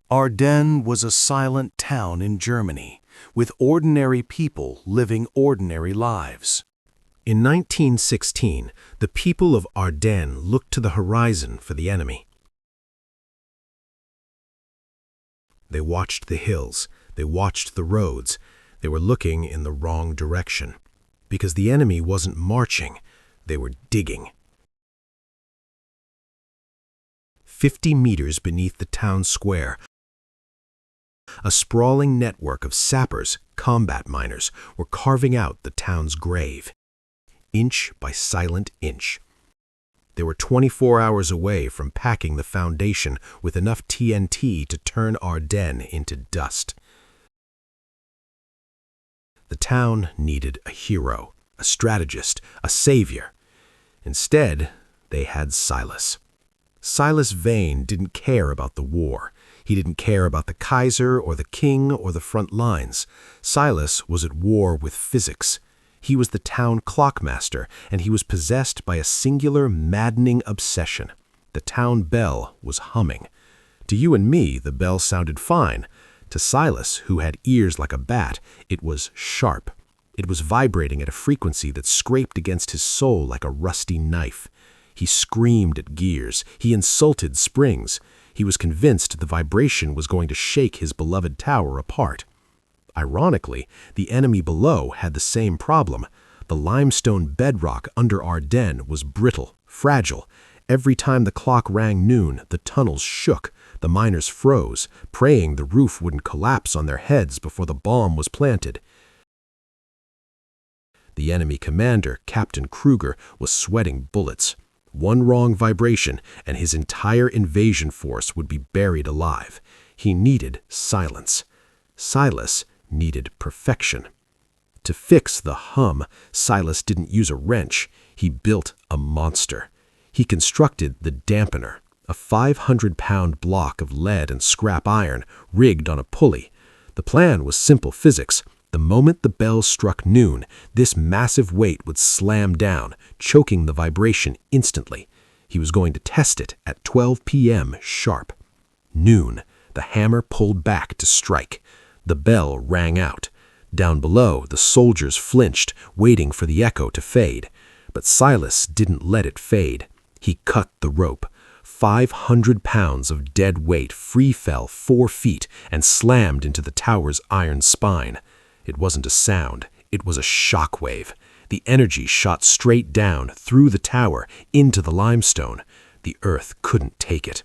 Ardenne was a silent town in Germany, with ordinary people living ordinary lives. In 1916, the people of Ardenne looked to the horizon for the enemy. They watched the hills, they watched the roads. They were looking in the wrong direction, because the enemy wasn't marching, they were digging. 50 meters beneath the town square, a sprawling network of sappers, combat miners, were carving out the town's grave, inch by silent inch. They were 24 hours away from packing the foundation with enough TNT to turn Ardenne into dust. The town needed a hero, a strategist, a savior. Instead, they had Silas. Silas Vane didn't care about the war. He didn't care about the Kaiser or the king or the front lines. Silas was at war with physics. He was the town clockmaster, and he was possessed by a singular, maddening obsession. The town bell was humming. To you and me, the bell sounded fine. To Silas, who had ears like a bat, it was sharp. It was vibrating at a frequency that scraped against his soul like a rusty knife. He screamed at gears. He insulted springs. He was convinced the vibration was going to shake his beloved tower apart. Ironically, the enemy below had the same problem. The limestone bedrock under Ardenne was brittle, fragile. Every time the clock rang noon, the tunnels shook. The miners froze, praying the roof wouldn't collapse on their heads before the bomb was planted. The enemy commander, Captain Kruger, was sweating bullets. One wrong vibration, and his entire invasion force would be buried alive. He needed silence. Silas needed perfection. To fix the hum, Silas didn't use a wrench. He built a monster. He constructed the dampener, a 500-pound block of lead and scrap iron rigged on a pulley. The plan was simple physics. The moment the bell struck noon, this massive weight would slam down, choking the vibration instantly. He was going to test it at 12 p.m. sharp. Noon, the hammer pulled back to strike. The bell rang out. Down below, the soldiers flinched, waiting for the echo to fade. But Silas didn't let it fade. He cut the rope. 500 pounds of dead weight free fell 4 feet and slammed into the tower's iron spine. It wasn't a sound, it was a shock wave. The energy shot straight down through the tower into the limestone. The earth couldn't take it.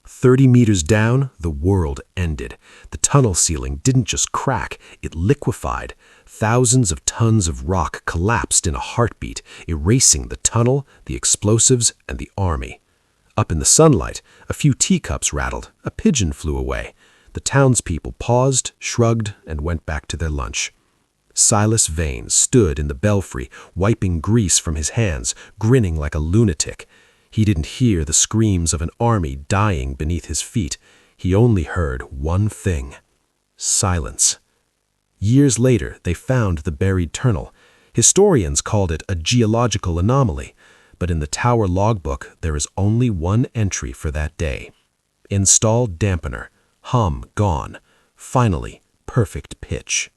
30 meters down, the world ended. The tunnel ceiling didn't just crack, it liquefied. Thousands of tons of rock collapsed in a heartbeat, erasing the tunnel, the explosives, and the army. Up in the sunlight, a few teacups rattled, a pigeon flew away. The townspeople paused, shrugged, and went back to their lunch. Silas Vane stood in the belfry, wiping grease from his hands, grinning like a lunatic. He didn't hear the screams of an army dying beneath his feet. He only heard one thing: silence. Years later, they found the buried tunnel. Historians called it a geological anomaly, but in the tower logbook, there is only one entry for that day. Installed dampener. Hum gone. Finally, perfect pitch.